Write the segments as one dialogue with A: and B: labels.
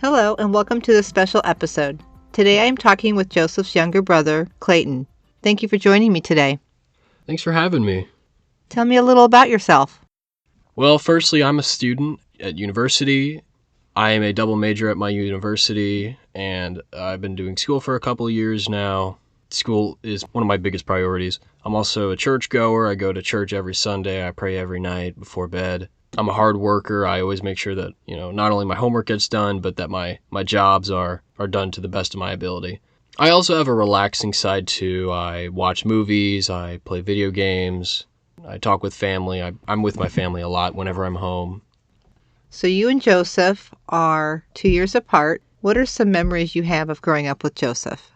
A: Hello, and welcome to this special episode. Today I am talking with Joseph's younger brother, Clayton. Thank you for joining me today.
B: Thanks for having me.
A: Tell me a little about yourself.
B: Well, firstly, I'm a student at university. I am a double major at my university, and I've been doing school for a couple of years now. School is one of my biggest priorities. I'm also a churchgoer. I go to church every Sunday. I pray every night before bed. I'm a hard worker. I always make sure that, not only my homework gets done, but that my jobs are done to the best of my ability. I also have a relaxing side too. I watch movies. I play video games. I talk with family. I'm with my family a lot whenever I'm home.
A: So you and Joseph are 2 years apart. What are some memories you have of growing up with Joseph?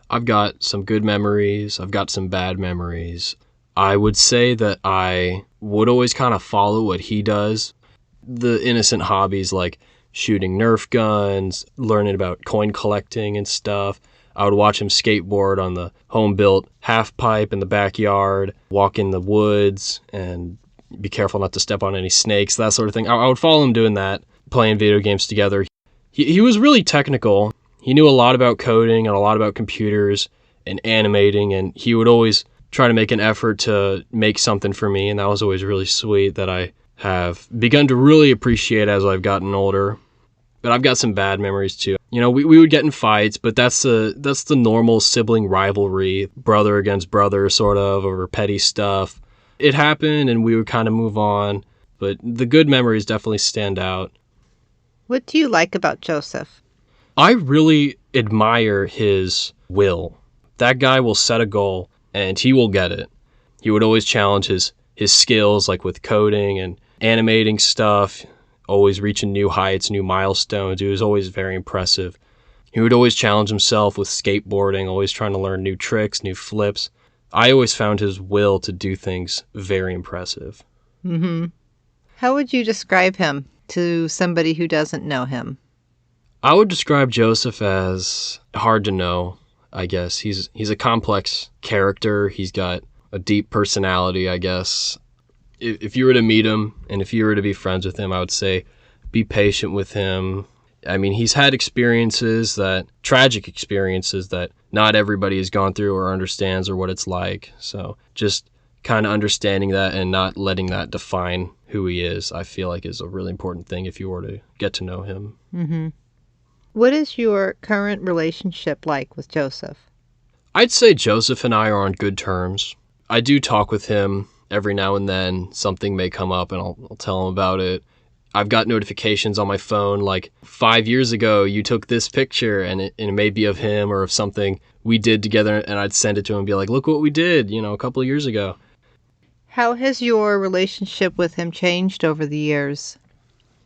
B: I've got some good memories. I've got some bad memories. I would say that I would always kind of follow what he does. The innocent hobbies like shooting Nerf guns, learning about coin collecting and stuff. I would watch him skateboard on the home-built half pipe in the backyard, walk in the woods, and be careful not to step on any snakes, that sort of thing. I would follow him doing that, playing video games together. He was really technical. He knew a lot about coding and a lot about computers and animating, and he would always try to make an effort to make something for me, and that was always really sweet that I have begun to really appreciate as I've gotten older. But I've got some bad memories too. We would get in fights, but that's the normal sibling rivalry, brother against brother sort of, over petty stuff. It happened and we would kind of move on, but the good memories definitely stand out.
A: What do you like about Joseph?
B: I really admire his will. That guy will set a goal and he will get it. He would always challenge his skills, like with coding and animating stuff, always reaching new heights, new milestones. He was always very impressive. He would always challenge himself with skateboarding, always trying to learn new tricks, new flips. I always found his will to do things very impressive.
A: Mm-hmm. How would you describe him to somebody who doesn't know him?
B: I would describe Joseph as hard to know, I guess. He's a complex character. He's got a deep personality, I guess. If you were to meet him and if you were to be friends with him, I would say be patient with him. I mean, he's had tragic experiences that not everybody has gone through or understands or what it's like. So just kind of understanding that and not letting that define who he is, I feel like is a really important thing if you were to get to know him.
A: Mm-hmm. What is your current relationship like with Joseph?
B: I'd say Joseph and I are on good terms. I do talk with him every now and then. Something may come up and I'll tell him about it. I've got notifications on my phone like 5 years ago, you took this picture and it may be of him or of something we did together, and I'd send it to him and be like, look what we did, a couple of years ago.
A: How has your relationship with him changed over the years?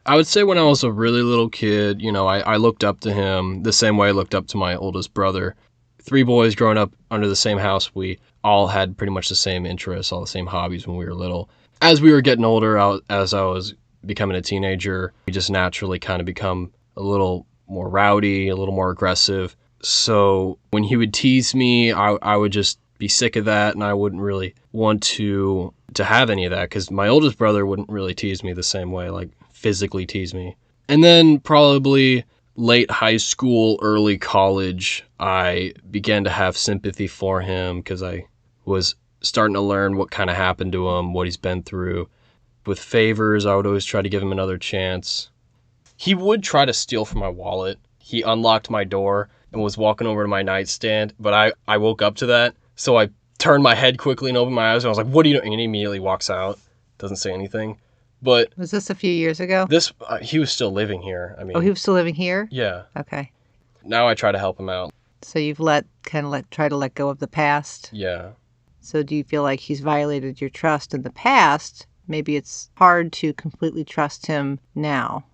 B: I would say when I was a really little kid, I looked up to him the same way I looked up to my oldest brother. 3 boys growing up under the same house, we all had pretty much the same interests, all the same hobbies when we were little. As we were getting older, as I was becoming a teenager, we just naturally kind of become a little more rowdy, a little more aggressive. So when he would tease me, I would just be sick of that, and I wouldn't really want to have any of that, because my oldest brother wouldn't really tease me the same way, like physically tease me. And then probably late high school, early college, I began to have sympathy for him because I was starting to learn what kind of happened to him, what he's been through. With favors, I would always try to give him another chance. He would try to steal from my wallet. He unlocked my door and was walking over to my nightstand, but I woke up to that, so I turned my head quickly and opened my eyes, and I was like, what are you doing? And he immediately walks out, doesn't say anything. But
A: was this a few years ago?
B: He was still living here. I mean,
A: he was still living here?
B: Yeah.
A: Okay.
B: Now I try to help him out.
A: So you've try to let go of the past?
B: Yeah.
A: So do you feel like he's violated your trust in the past? Maybe it's hard to completely trust him now.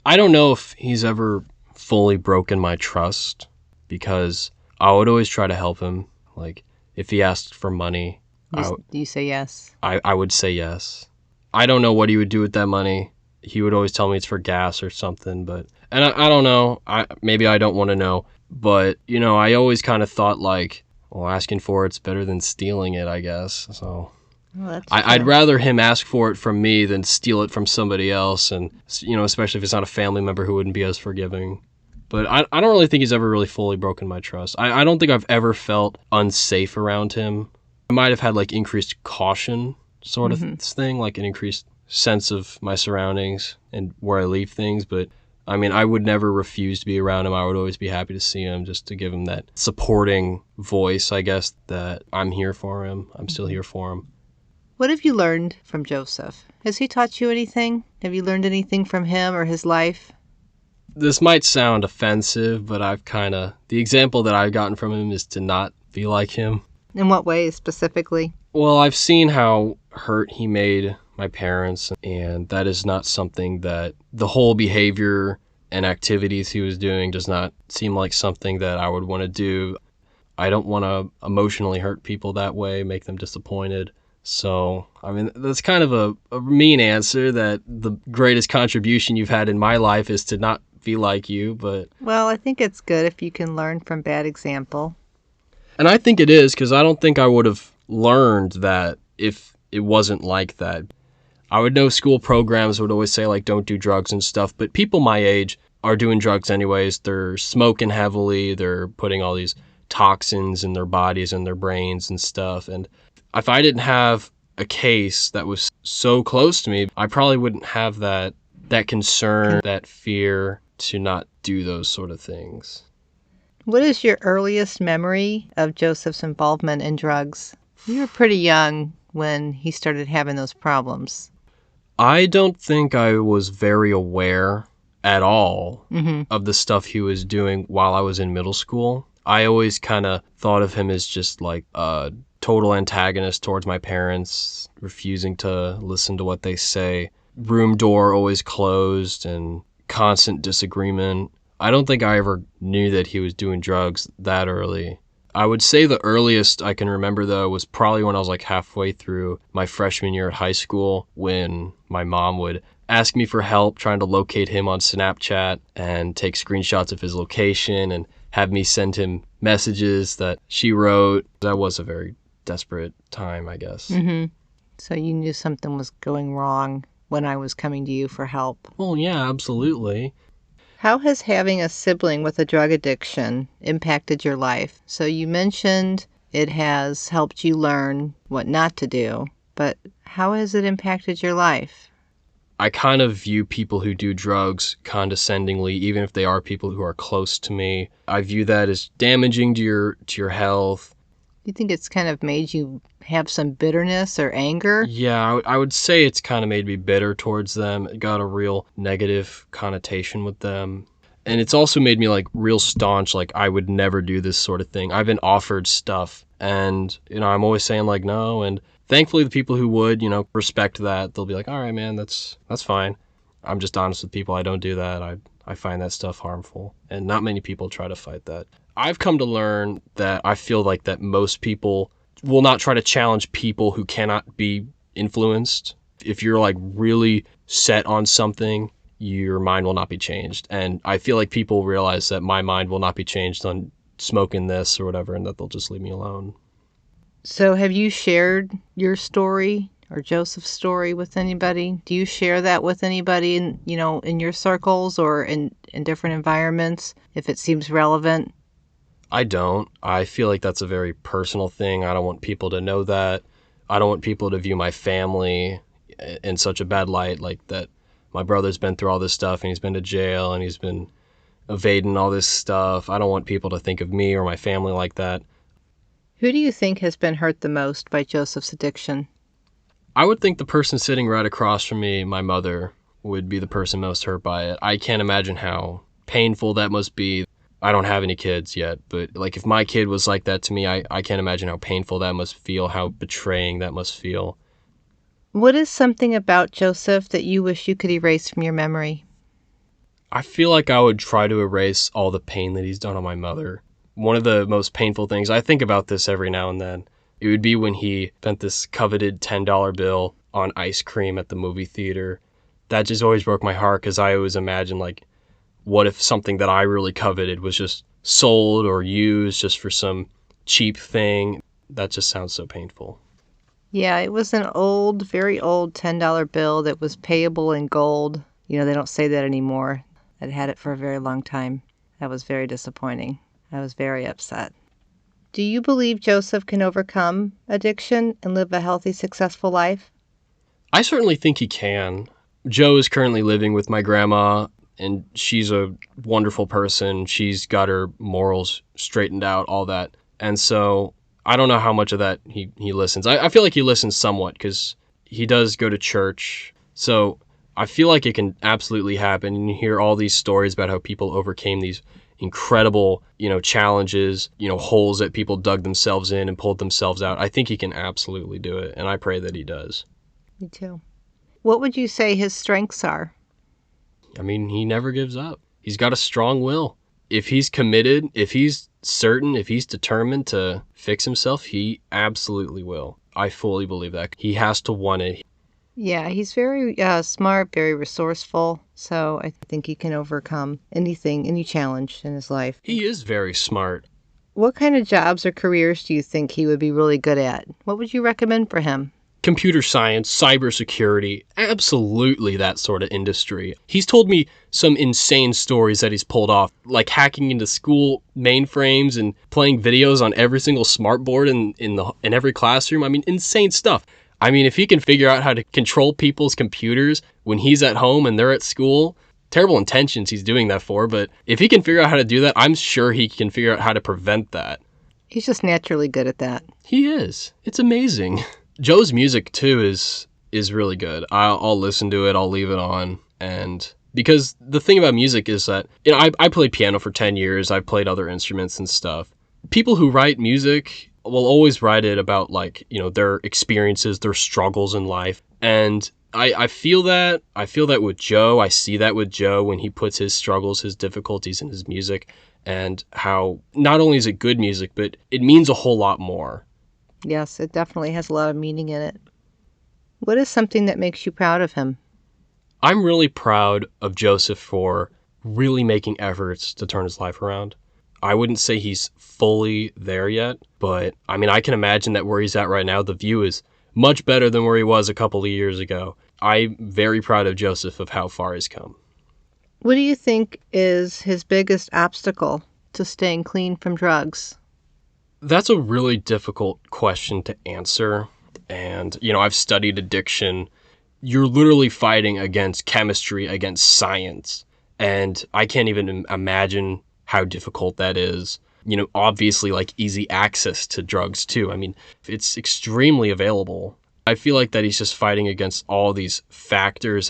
B: I don't know if he's ever fully broken my trust, because I would always try to help him. Like, if he asked for money,
A: Do you say yes?
B: I would say yes. I don't know what he would do with that money. He would always tell me it's for gas or something, and I don't know. Maybe I don't want to know. But, I always kind of thought like, well, asking for it's better than stealing it, I guess. So
A: Well, that's
B: I'd
A: true.
B: rather him ask for it from me than steal it from somebody else, and especially if it's not a family member who wouldn't be as forgiving. But I don't really think he's ever really fully broken my trust. I don't think I've ever felt unsafe around him. I might have had like increased caution sort of
A: Hmm.
B: thing, like an increased sense of my surroundings and where I leave things. But I mean, I would never refuse to be around him. I would always be happy to see him just to give him that supporting voice, I guess, that I'm here for him. I'm still
A: Hmm.
B: here for him.
A: What have you learned from Joseph? Has he taught you anything? Have you learned anything from him or his life?
B: This might sound offensive, but the example that I've gotten from him is to not be like him.
A: In what ways specifically?
B: Well, I've seen how hurt he made my parents, and that is not something that the whole behavior and activities he was doing does not seem like something that I would want to do. I don't want to emotionally hurt people that way, make them disappointed. So, I mean, that's kind of a mean answer that the greatest contribution you've had in my life is to not be like you, but.
A: Well, I think it's good if you can learn from bad example.
B: And I think it is, because I don't think I would have learned that if it wasn't like that. I would know school programs would always say, like, don't do drugs and stuff, but people my age are doing drugs anyways. They're smoking heavily, they're putting all these toxins in their bodies and their brains and stuff. And if I didn't have a case that was so close to me, I probably wouldn't have that concern, that fear to not do those sort of things.
A: What is your earliest memory of Joseph's involvement in drugs? You were pretty young when he started having those problems.
B: I don't think I was very aware at all
A: Mm-hmm.
B: of the stuff he was doing while I was in middle school. I always kind of thought of him as just like a total antagonist towards my parents, refusing to listen to what they say, room door always closed, and constant disagreement. I don't think I ever knew that he was doing drugs that early. I would say the earliest I can remember, though, was probably when I was like halfway through my freshman year at high school, when my mom would ask me for help trying to locate him on Snapchat and take screenshots of his location and have me send him messages that she wrote. That was a very desperate time, I guess.
A: Mm-hmm. So you knew something was going wrong when I was coming to you for help.
B: Well, yeah, absolutely.
A: How has having a sibling with a drug addiction impacted your life? So you mentioned it has helped you learn what not to do, but how has it impacted your life?
B: I kind of view people who do drugs condescendingly, even if they are people who are close to me. I view that as damaging to your health.
A: Do you think it's kind of made you have some bitterness or anger?
B: Yeah, I would say it's kind of made me bitter towards them. It got a real negative connotation with them. And it's also made me like real staunch, like I would never do this sort of thing. I've been offered stuff and, I'm always saying like no. And thankfully the people who would, respect that. They'll be like, all right, man, that's fine. I'm just honest with people. I don't do that. I find that stuff harmful. And not many people try to fight that. I've come to learn that I feel like that most people will not try to challenge people who cannot be influenced. If you're like really set on something, your mind will not be changed. And I feel like people realize that my mind will not be changed on smoking this or whatever, and that they'll just leave me alone.
A: So have you shared your story or Joseph's story with anybody? Do you share that with anybody in your circles or in different environments if it seems relevant?
B: I don't. I feel like that's a very personal thing. I don't want people to know that. I don't want people to view my family in such a bad light, like that my brother's been through all this stuff and he's been to jail and he's been evading all this stuff. I don't want people to think of me or my family like that.
A: Who do you think has been hurt the most by Joseph's addiction?
B: I would think the person sitting right across from me, my mother, would be the person most hurt by it. I can't imagine how painful that must be. I don't have any kids yet, but like if my kid was like that to me, I can't imagine how painful that must feel, how betraying that must feel.
A: What is something about Joseph that you wish you could erase from your memory?
B: I feel like I would try to erase all the pain that he's done on my mother. One of the most painful things, I think about this every now and then, it would be when he spent this coveted $10 bill on ice cream at the movie theater. That just always broke my heart because I always imagined like, what if something that I really coveted was just sold or used just for some cheap thing? That just sounds so painful.
A: Yeah, it was an old, very old $10 bill that was payable in gold. You know, they don't say that anymore. I'd had it for a very long time. That was very disappointing. I was very upset. Do you believe Joseph can overcome addiction and live a healthy, successful life?
B: I certainly think he can. Joe is currently living with my grandma, and she's a wonderful person. She's got her morals straightened out, all that. And so I don't know how much of that he listens. I feel like he listens somewhat because he does go to church. So I feel like it can absolutely happen. And you hear all these stories about how people overcame these incredible, challenges, holes that people dug themselves in and pulled themselves out. I think he can absolutely do it. And I pray that he does.
A: Me too. What would you say his strengths are?
B: I mean, he never gives up. He's got a strong will. If he's committed, if he's certain, if he's determined to fix himself, he absolutely will. I fully believe that. He has to want it.
A: Yeah, he's very smart, very resourceful. So I think he can overcome anything, any challenge in his life.
B: He is very smart.
A: What kind of jobs or careers do you think he would be really good at? What would you recommend for him?
B: Computer science, cybersecurity, absolutely that sort of industry. He's told me some insane stories that he's pulled off, like hacking into school mainframes and playing videos on every single smartboard in every classroom. I mean, insane stuff. I mean, if he can figure out how to control people's computers when he's at home and they're at school, terrible intentions he's doing that for, but if he can figure out how to do that, I'm sure he can figure out how to prevent that.
A: He's just naturally good at that.
B: He is. It's amazing. Joe's music too is really good. I'll listen to it. I'll leave it on, and because the thing about music is that I played piano for 10 years. I've played other instruments and stuff. People who write music will always write it about their experiences, their struggles in life, and I feel that. I feel that with Joe. I see that with Joe when he puts his struggles, his difficulties in his music, and how not only is it good music, but it means a whole lot more.
A: Yes, it definitely has a lot of meaning in it. What is something that makes you proud of him?
B: I'm really proud of Joseph for really making efforts to turn his life around. I wouldn't say he's fully there yet, but I mean, I can imagine that where he's at right now, the view is much better than where he was a couple of years ago. I'm very proud of Joseph of how far he's come.
A: What do you think is his biggest obstacle to staying clean from drugs?
B: That's a really difficult question to answer. And, I've studied addiction. You're literally fighting against chemistry, against science. And I can't even imagine how difficult that is. Obviously, like easy access to drugs, too. I mean, it's extremely available. I feel like that he's just fighting against all these factors.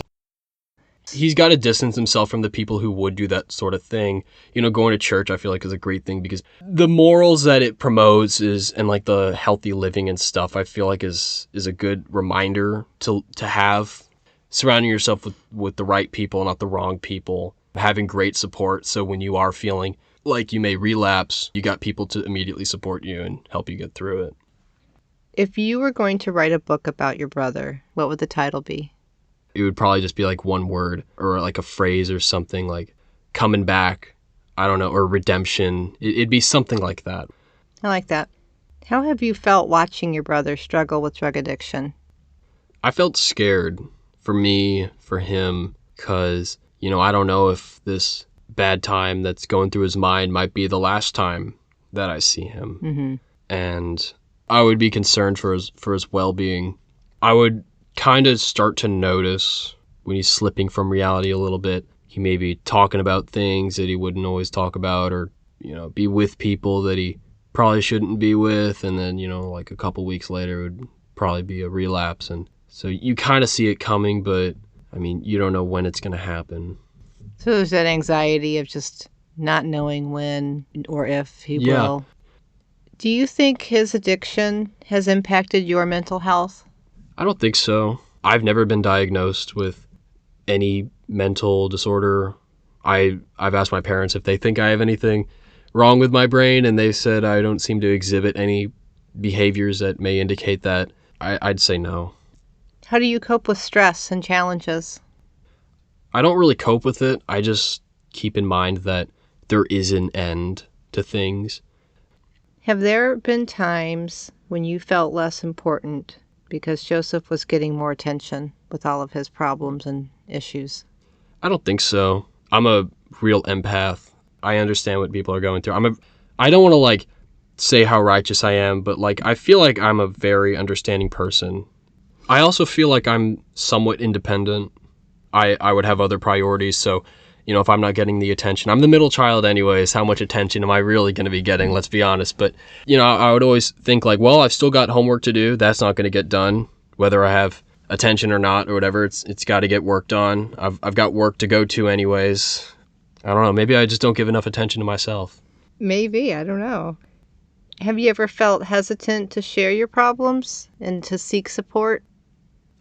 B: He's got to distance himself from the people who would do that sort of thing. Going to church, I feel like is a great thing because the morals that it promotes and like the healthy living and stuff, I feel like is a good reminder to have. Surrounding yourself with the right people, not the wrong people. Having great support. So when you are feeling like you may relapse, you got people to immediately support you and help you get through it.
A: If you were going to write a book about your brother, what would the title be?
B: It would probably just be like one word or like a phrase or something like coming back, I don't know, or redemption. It'd be something like that.
A: I like that. How have you felt watching your brother struggle with drug addiction?
B: I felt scared for me, for him, because, I don't know if this bad time that's going through his mind might be the last time that I see him.
A: Mm-hmm.
B: And I would be concerned for his well-being. I would kind of start to notice when he's slipping from reality a little bit. He may be talking about things that he wouldn't always talk about, or be with people that he probably shouldn't be with, and then like a couple weeks later it would probably be a relapse. And so you kind of see it coming, but I mean, you don't know when it's going to happen.
A: So there's that anxiety of just not knowing when or if he will. Do you think his addiction has impacted your mental health?
B: I don't think so. I've never been diagnosed with any mental disorder. I've asked my parents if they think I have anything wrong with my brain, and they said I don't seem to exhibit any behaviors that may indicate that. I'd say no.
A: How do you cope with stress and challenges?
B: I don't really cope with it. I just keep in mind that there is an end to things.
A: Have there been times when you felt less important because Joseph was getting more attention with all of his problems and issues?
B: I don't think so. I'm a real empath. I understand what people are going through. I don't want to like say how righteous I am, but like I feel like I'm a very understanding person. I also feel like I'm somewhat independent. I would have other priorities, so if I'm not getting the attention, I'm the middle child anyways. How much attention am I really going to be getting? Let's be honest. But I would always think like, well, I've still got homework to do. That's not going to get done, whether I have attention or not or whatever. It's got to get worked on. I've got work to go to anyways. I don't know. Maybe I just don't give enough attention to myself.
A: Maybe, I don't know. Have you ever felt hesitant to share your problems and to seek support?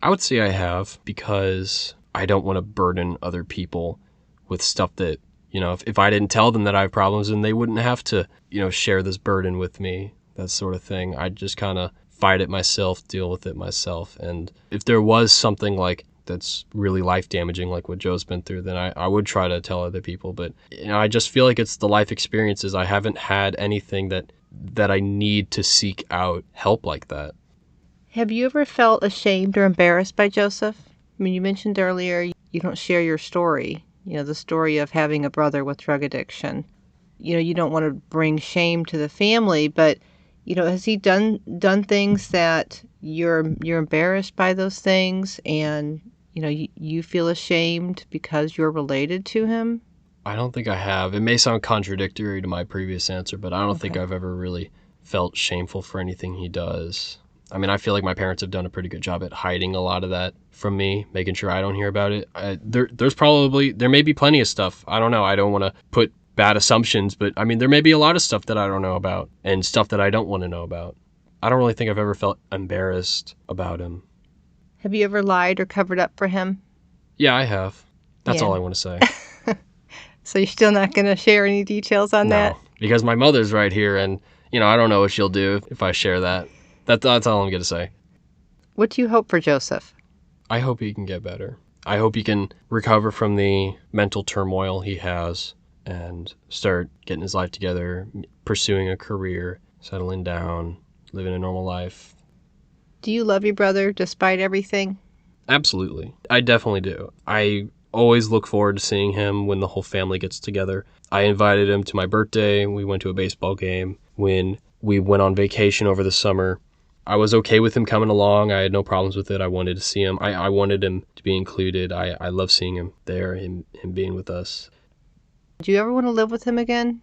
B: I would say I have, because I don't want to burden other people with stuff that, if I didn't tell them that I have problems, then they wouldn't have to, share this burden with me, that sort of thing. I'd just kind of fight it myself, deal with it myself. And if there was something like that's really life damaging, like what Joe's been through, then I would try to tell other people. But, I just feel like it's the life experiences. I haven't had anything that I need to seek out help like that.
A: Have you ever felt ashamed or embarrassed by Joseph? I mean, you mentioned earlier you don't share your story, the story of having a brother with drug addiction. You don't want to bring shame to the family, but, has he done things that you're embarrassed by those things and, you feel ashamed because you're related to him?
B: I don't think I have. It may sound contradictory to my previous answer, but I don't think I've ever really felt shameful for anything he does. I mean, I feel like my parents have done a pretty good job at hiding a lot of that from me, making sure I don't hear about it. There may be plenty of stuff. I don't know. I don't want to put bad assumptions, but I mean, there may be a lot of stuff that I don't know about and stuff that I don't want to know about. I don't really think I've ever felt embarrassed about him.
A: Have you ever lied or covered up for him?
B: Yeah, I have. That's
A: Yeah.
B: all I want to say.
A: So you're still not going to share any details on that?
B: No, because my mother's right here, and, I don't know what she'll do if I share that. That's all I'm going to say.
A: What do you hope for Joseph?
B: I hope he can get better. I hope he can recover from the mental turmoil he has and start getting his life together, pursuing a career, settling down, living a normal life.
A: Do you love your brother despite everything?
B: Absolutely. I definitely do. I always look forward to seeing him when the whole family gets together. I invited him to my birthday. We went to a baseball game. When we went on vacation over the summer, I was okay with him coming along. I had no problems with it. I wanted to see him. I wanted him to be included. I love seeing him there, him being with us.
A: Do you ever want to live with him again?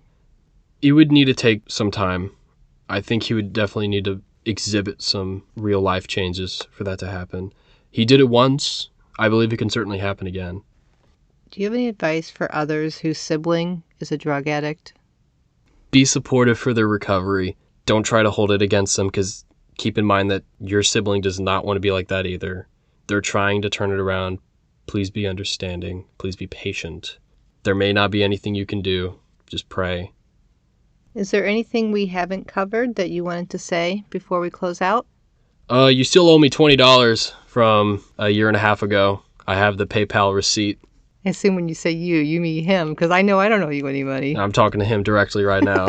B: It would need to take some time. I think he would definitely need to exhibit some real life changes for that to happen. He did it once. I believe it can certainly happen again.
A: Do you have any advice for others whose sibling is a drug addict?
B: Be supportive for their recovery. Don't try to hold it against them, because keep in mind that your sibling does not want to be like that either. They're trying to turn it around. Please be understanding. Please be patient. There may not be anything you can do. Just pray.
A: Is there anything we haven't covered that you wanted to say before we close out?
B: You still owe me $20 from a year and a half ago. I have the PayPal receipt.
A: I assume when you say you mean him, because I know I don't owe you any money.
B: I'm talking to him directly right now.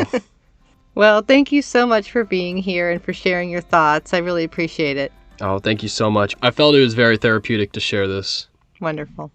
A: Well, thank you so much for being here and for sharing your thoughts. I really appreciate it.
B: Oh, thank you so much. I felt it was very therapeutic to share this.
A: Wonderful.